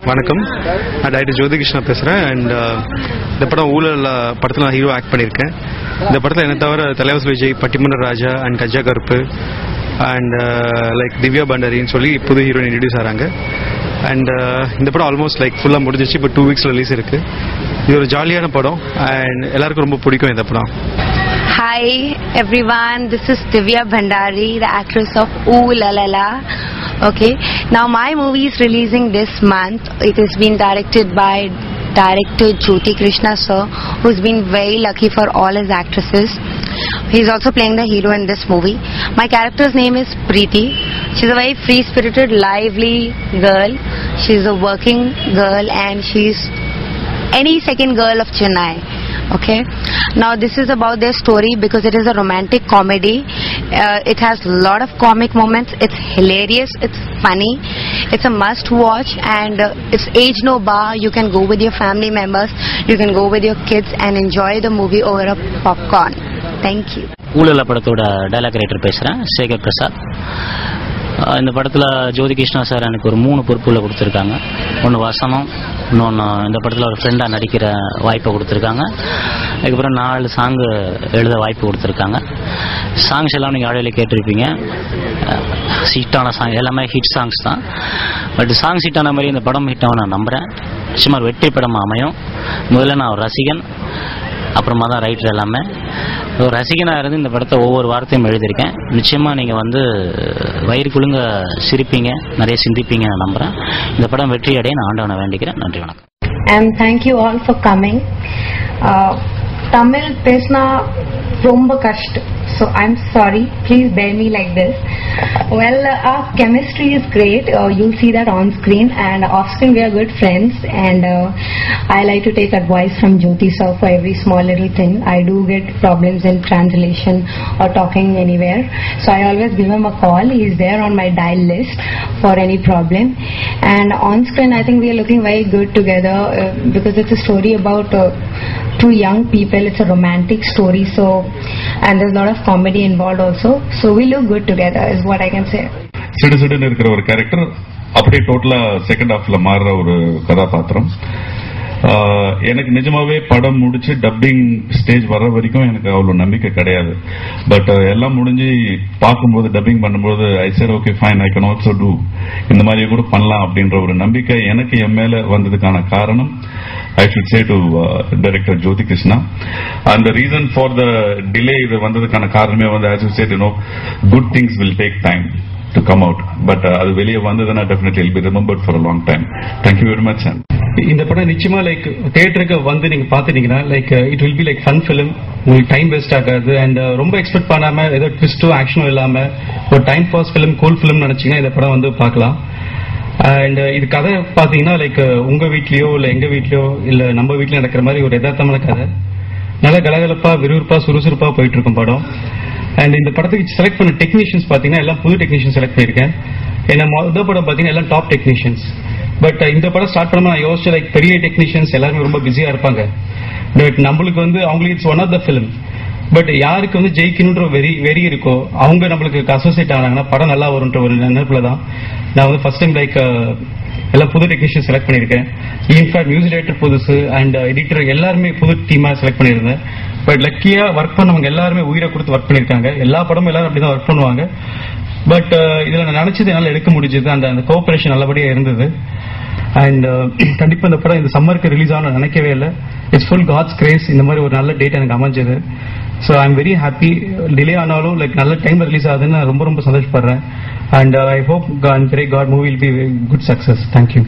வணக்கம், நான் டைரக்டர் ஜோதி கிருஷ்ணா பேசுகிறேன். அண்ட் இந்த படம் ஊழல் படத்தில் நான் ஹீரோ ஆக்ட் பண்ணியிருக்கேன். இந்த படத்தில் என்ன தவிர தலைவாசல் விஜய், பட்டிமன்ற ராஜா அண்ட் கஜா கருப்பு அண்ட் லைக் திவ்யா பண்டாரின்னு சொல்லி புது ஹீரோயின் இன்ட்ரடியூஸ் ஆகிறாங்க. அண்ட் இந்த படம் ஆல்மோஸ்ட் லைக் ஃபுல்லாக முடிஞ்சிச்சு. இப்போ 2 weeks ரிலீஸ் இருக்குது. இது ஒரு ஜாலியான படம் அண்ட் எல்லாருக்கும் ரொம்ப பிடிக்கும் இந்த படம். Hi everyone, this is Divya Bhandari, the actress of Ooh La La La. Okay, now my movie is releasing this month. It has been directed by director Jyoti Krishna sir, who's been very lucky for all his actresses. He's also playing the hero in this movie. My character's name is Preeti. She's a very free-spirited, lively girl. She's a working girl and she's any second girl of Chennai. Okay, now this is about their story because it is a romantic comedy. It has a lot of comic moments. It's hilarious, it's funny, it's a must watch, and it's age no bar. You can go with your family members, you can go with your kids and enjoy the movie over a popcorn. Thank you. ஊழல படத்தோட dialogue writer பேசுகிறேன், சேகர் பிரசாத். இந்த படத்தில் ஜோதி Krishna sir எனக்கு ஒரு 3 பொறுப்புகளை கொடுத்துருக்காங்க. ஒன்று வசனம், இன்னொன்று இந்த படத்தில் ஒரு ஃப்ரெண்டாக நடிக்கிற வாய்ப்பை கொடுத்துருக்காங்க. அதுக்கப்புறம் 4 சாங்கு எழுத வாய்ப்பு கொடுத்துருக்காங்க. சாங்ஸ் எல்லாம் நீங்கள் ஆடியோவில் கேட்டிருப்பீங்க. ஹிட்டான சாங் எல்லாமே ஹிட் சாங்ஸ் தான். பட் சாங்ஸ் ஹிட்டான மாதிரி இந்த படம் ஹிட்டாக நான் நம்புகிறேன். நிச்சயமாக வெற்றி படம் அமையும். முதல்ல நான் ஒரு ரசிகன், அப்புறமா தான் ரைட்டர். எல்லாமே ஒரு ரசிகனாக இருந்து இந்த படத்தை ஒவ்வொரு வார்த்தையும் எழுதியிருக்கேன். நிச்சயமாக நீங்கள் வந்து வயிறு குலுங்க சிரிப்பீங்க, நிறைய சிந்திப்பீங்க நான் நம்புகிறேன். இந்த படம் வெற்றி அடைய நான் ஆண்டவனை வேண்டிக்கிறேன். நன்றி, வணக்கம். And thank you all for coming. Tamil pesna romba kashtam, so I'm sorry, please bear me like this. Well, our chemistry is great. You'll see that on screen, and off screen we are good friends, and I like to take advice from Jyoti sir for every small little thing. I do get problems in translation or talking anywhere, so I always give him a call. He's there on my dial list for any problem. And on screen I think we are looking very good together because it's a story about 2 young people. It's a romantic story, so, and there's a lot of comedy involved also, so we look good together is what I can say. சிடுசிடுன்னு இருக்கிற ஒரு character அப்படியே டோட்டலா second ஹாஃப்ல மாறுற ஒரு கதாபாத்திரம். எனக்கு நிஜமாவே படம் முடிச்சு டப்பிங் ஸ்டேஜ் வர வரைக்கும் எனக்கு அவ்வளவு நம்பிக்கை கிடையாது. பட் எல்லாம் முடிஞ்சு பார்க்கும்போது, டப்பிங் பண்ணும்போது I said okay fine, I can also do, இந்த மாதிரி கூட பண்ணலாம் அப்படின்ற ஒரு நம்பிக்கை எனக்கு என் மேல வந்ததுக்கான காரணம் I should say to director Jyoti Krishna, and the reason for the delay இது வந்ததுக்கான காரணமே வந்து as you said, you know, good things will take time to come out, but அது வெளியே வந்ததுன்னா definitely will be remembered for a long time. Thank you very much. இந்த படம் நிச்சயமா like தியேட்டருக்கு வந்து நீங்க பாத்துட்டீங்கன்னா like it will be like fun film. உங்களுக்கு டைம் வேஸ்ட் ஆகாது, அண்ட் ரொம்ப எக்ஸ்பெக்ட் பண்ணாம ஏதோ ட்விஸ்டோ ஆக்ஷனும் இல்லாம ஒரு time pass film, cool film நினைச்சீங்கன்னா இந்த படம் வந்து பார்க்கலாம். அண்ட் இது கதை பாத்தீங்கன்னா லைக் உங்க வீட்லயோ இல்ல எங்க வீட்லயோ இல்ல நம்ம வீட்லயோ நடக்கிற மாதிரி ஒரு யதார்த்தமான கதை. நல்லா கலகலப்பா, விறுவிறுப்பா, சுறுசுறுப்பா போயிட்டு இருக்கும் படம். அண்ட் இந்த படத்துக்கு செலக்ட் பண்ண டெக்னீஷியன்ஸ் பாத்தீங்கன்னா எல்லாம் புது டெக்னீஷியன் செலக்ட் பண்ணிருக்கேன். ஏன்னா முதல் படம் பாத்தீங்கன்னா எல்லாம் டாப் டெக்னீஷியன்ஸ். பட் இந்த படம் ஸ்டார்ட் பண்ண நான் யோசிச்ச லைக் பெரிய டெக்னீஷியன்ஸ் எல்லாருமே ரொம்ப பிஸியா இருப்பாங்க. பட் நம்மளுக்கு வந்து அவங்களுக்கு it's one of the film. But யாருக்கு வந்து ஜெயிக்கணுன்ற வெறி இருக்கோ அவங்க நம்மளுக்கு அசோசியேட் ஆனாங்கன்னா படம் நல்லா வரும்ன்ற ஒரு நினைப்புல தான் நான் வந்து ஃபர்ஸ்ட் டைம் லைக் எல்லாம் புது டெக்னீஷியன் செலக்ட் பண்ணிருக்கேன். இன்ஃபேக்ட் மியூசிக் டைரக்டர் புதுசு அண்ட் எடிட்டர் எல்லாருமே புது டீமா செலக்ட் பண்ணியிருந்தேன். பட் லக்கியா ஒர்க் பண்ணவங்க எல்லாருமே உயிரை கொடுத்து ஒர்க் பண்ணிருக்காங்க. எல்லா படமும் எல்லாரும் அப்படிதான் ஒர்க் பண்ணுவாங்க. பட் இதுல நான் நினைச்சது என்னால எடுக்க முடிஞ்சது. அந்த கோஆபரேஷன் நல்லபடியா இருந்தது. அண்ட் கண்டிப்பா இந்த படம் இந்த சம்மருக்கு ரிலீஸ் ஆன நினைக்கவே இல்லை. It's full God's grace. இந்த மாதிரி ஒரு நல்ல டேட் எனக்கு அமைஞ்சது. So I am very happy. Delay ஆனாலும் லைக் நல்ல டைம் ரிலீஸ் ஆகுதுன்னு நான் ரொம்ப ரொம்ப சந்தோஷப்படுறேன். And I hope God movie will be good success. Thank you.